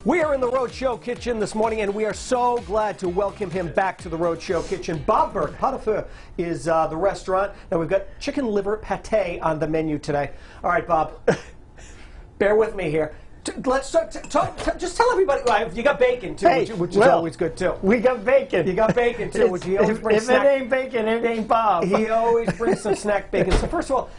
We are in the Roadshow Kitchen this morning, and we are so glad to welcome him back to the Roadshow Kitchen. Bob Burke, Pas de Feu is the restaurant. Now, we've got chicken liver pate on the menu today. All right, Bob, bear with me here. Let's just tell everybody, you got bacon, too, hey, which is always good, too. We got bacon. You got bacon, too, which he always brings. If it ain't bacon, it ain't Bob. He always brings some snack bacon. So first of all,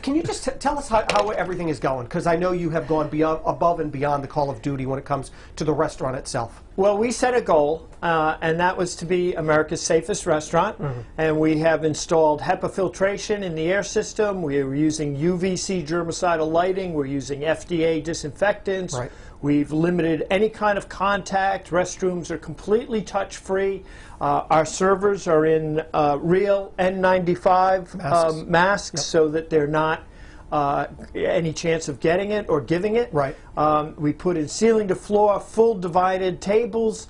can you just tell us how everything is going? Because I know you have gone above and beyond the call of duty when it comes to the restaurant itself. Well, we set a goal, and that was to be America's safest restaurant. And we have installed HEPA filtration in the air system. We are using UVC germicidal lighting. We're using FDA disinfectants. Right. We've limited any kind of contact. Restrooms are completely touch-free. Our servers are in real N95 masks so that they're not any chance of getting it or giving it. Right. We put in ceiling to floor, full divided tables.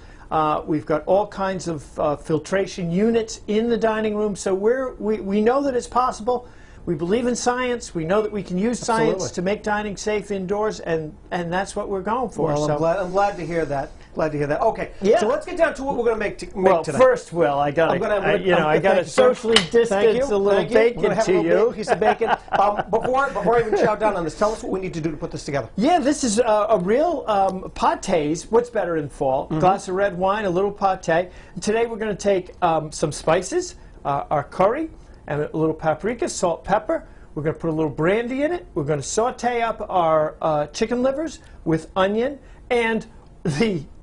We've got all kinds of filtration units in the dining room. So we know that it's possible. We believe in science. We know that we can use science to make dining safe indoors, and that's what we're going for. Well, so I'm glad to hear that. Glad to hear that. Okay, so let's get down to what we're going to make today. First, Will, I got to socially distance a little bacon to you. A piece of bacon. Before I even chow down on this, tell us what we need to do to put this together. Yeah, this is a real pâtés. What's better in fall? Glass of red wine, a little pâté. Today we're going to take some spices, our curry, and a little paprika, salt, pepper. We're going to put a little brandy in it. We're going to saute up our chicken livers with onion and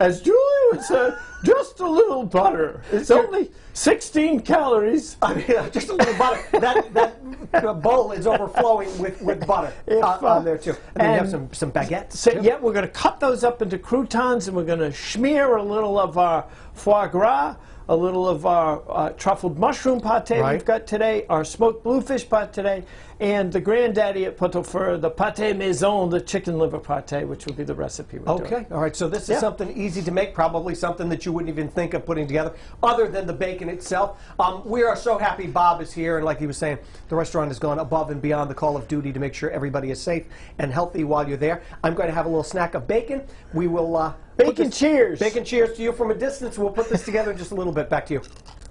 as Julie would say, just a little butter. It's only 16 calories. I mean, just a little butter. That bowl is overflowing with butter on there too. And then you have some baguettes. So, yeah, we're going to cut those up into croutons, and we're going to smear a little of our foie gras, a little of our truffled mushroom pâté we've got today, our smoked bluefish pâté today, and the granddaddy at Pas de Feu, the pâté maison, the chicken liver pâté, which will be the recipe we're doing. Okay, all right, so this is something easy to make, probably something that you wouldn't even think of putting together, other than the bacon itself. We are so happy Bob is here, and like he was saying, the restaurant has gone above and beyond the call of duty to make sure everybody is safe and healthy while you're there. I'm going to have a little snack of bacon. We will... Bacon cheers! Bacon cheers to you from a distance. We'll put this together in just a little bit. Back to you.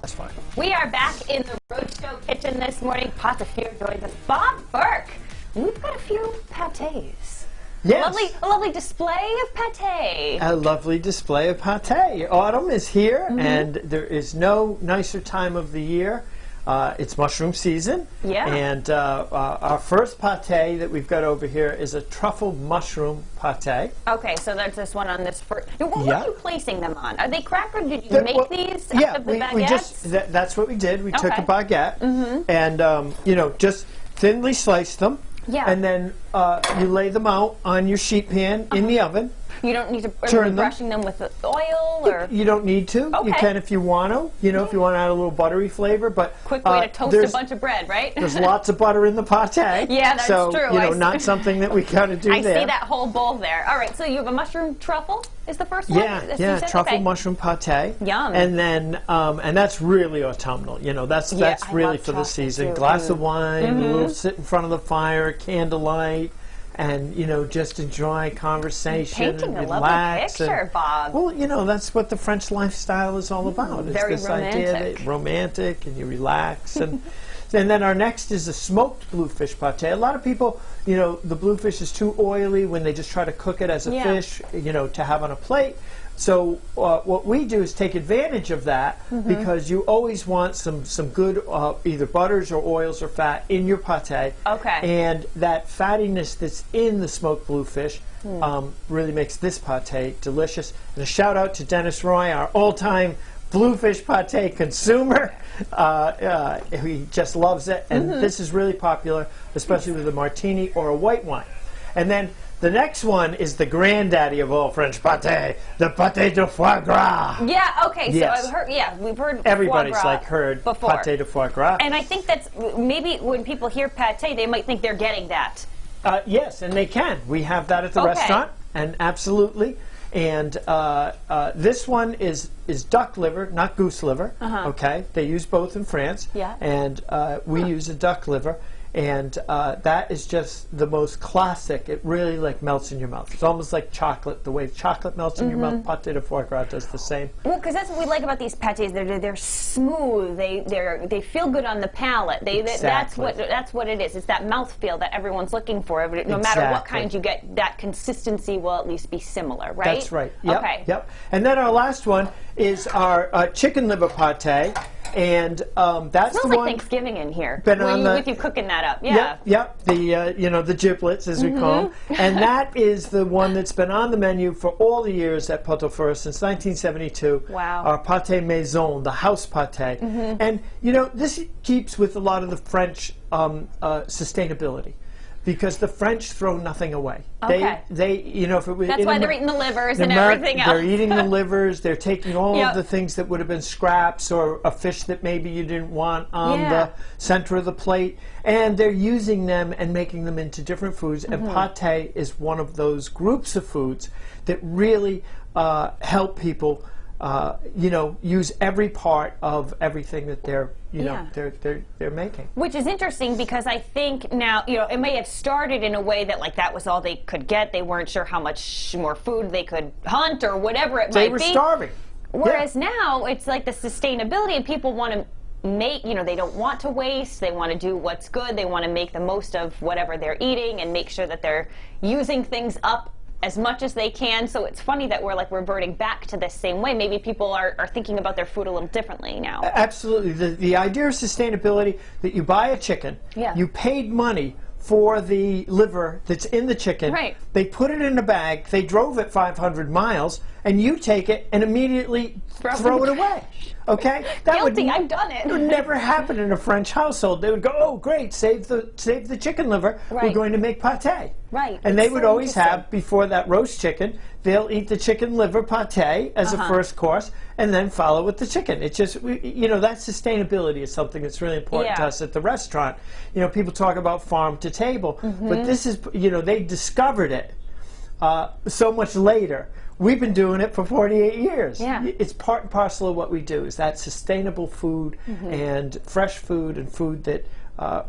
That's fine. We are back in the Roadshow Kitchen this morning. Pas de Feu joins us. Bob Burke. We've got a few pâtés. Yes. A lovely display of pâté. A lovely display of pâté. Autumn is here, and there is no nicer time of the year. It's mushroom season. Yeah. And our first pâté that we've got over here is a truffled mushroom pâté. Okay, so there's this one on this first. What are you placing them on? Are they cracked, or did you make these out of the baguettes? That's what we did. We took a baguette and, just thinly sliced them. Yeah. And then you lay them out on your sheet pan in the oven. You don't need to be brushing them with oil, or you don't need to. Okay. You can if you want to. If you want to add a little buttery flavor, but quick way to toast a bunch of bread, right? There's lots of butter in the pâté. Yeah, that's true. Not something that we gotta do I there. see that whole bowl there. All right, so you have a mushroom truffle. Is the first one? Yeah, truffle mushroom pâté. Yum. And then, and that's really autumnal. That's really for the season. Glass of wine, a little sit in front of the fire, candlelight. And, just enjoy conversation Painting and a relax. Lovely picture, Bob. Well, that's what the French lifestyle is all about. It's very this romantic. idea that romantic and you relax. And then our next is a smoked bluefish pâté. A lot of people, the bluefish is too oily when they just try to cook it as a fish, to have on a plate. So what we do is take advantage of that because you always want some good either butters or oils or fat in your pâté. Okay. And that fattiness that's in the smoked bluefish really makes this pâté delicious. And a shout out to Dennis Roy, our all-time bluefish pâté consumer. He just loves it. And this is really popular, especially with a martini or a white wine. And then the next one is the granddaddy of all French pâté, the pâté de foie gras. Yeah, okay, so I've heard, we've heard Everybody's foie gras heard before. Pâté de foie gras. And I think that's, maybe when people hear pâté, they might think they're getting that. Yes, and they can. We have that at the restaurant, and absolutely. And this one is duck liver, not goose liver. Okay, they use both in France. Yeah. And we use a duck liver. And that is just the most classic. It really like melts in your mouth. It's almost like chocolate. The way chocolate melts in your mouth, pâté de foie gras does the same. Well, because that's what we like about these pâtés. They're smooth. They feel good on the palate. Exactly. That's what it is. It's that mouthfeel that everyone's looking for. No matter what kind you get, that consistency will at least be similar, right? That's right. Yep, Okay. Yep. And then our last one is our chicken liver pâté, and that's Smells the like one. Thanksgiving in here. Been on With you cooking that up, yeah. Yep, yep. The the giblets, as we call them, and that is the one that's been on the menu for all the years at Pot-au-Feu since 1972. Wow. Our pâté maison, the house pâté, and this keeps with a lot of the French sustainability. Because the French throw nothing away. Okay. If it was That's why they're eating the livers and everything else. They're eating the livers. They're taking all Yep. of the things that would have been scraps or a fish that maybe you didn't want on Yeah. the center of the plate, and they're using them and making them into different foods. And pâté is one of those groups of foods that really help people. Use every part of everything that they're they're making. Which is interesting because I think now, it may have started in a way that that was all they could get. They weren't sure how much more food they could hunt or whatever it might be. They were starving. Whereas now it's like the sustainability, and people want to make, they don't want to waste. They want to do what's good. They want to make the most of whatever they're eating and make sure that they're using things up as much as they can. So it's funny that we're reverting back to this same way. Maybe people are thinking about their food a little differently now. Absolutely. The idea of sustainability, that you buy a chicken, Yeah. you paid money for the liver that's in the chicken, Right. They put it in a bag, they drove it 500 miles, and you take it and immediately throw it away. Okay? Guilty, I've done it. It would never happen in a French household. They would go, oh great, save the chicken liver, we're Right. going to make pâté. Right. And they It's would so always interesting. have, before that roast chicken, they'll eat the chicken liver pâté as a first course, and then follow with the chicken. It's just, that sustainability is something that's really important to Yeah. us at the restaurant. People talk about farm to table, but this is, they discovered it so much later. We've been doing it for 48 years. Yeah. It's part and parcel of what we do, is that sustainable food and fresh food and food that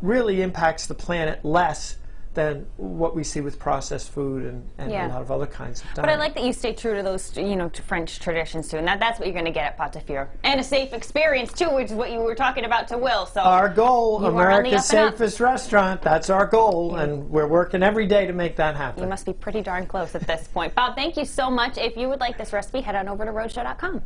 really impacts the planet less than what we see with processed food and Yeah. a lot of other kinds of diet. But I like that you stay true to those, to French traditions too, and that's what you're going to get at Pot-au-Feu, and a safe experience too, which is what you were talking about to Will. So Our goal, You are on the America's up and up. safest restaurant. That's our goal, and we're working every day to make that happen. you must be pretty darn close at this point. Bob, thank you so much. If you would like this recipe, head on over to roadshow.com.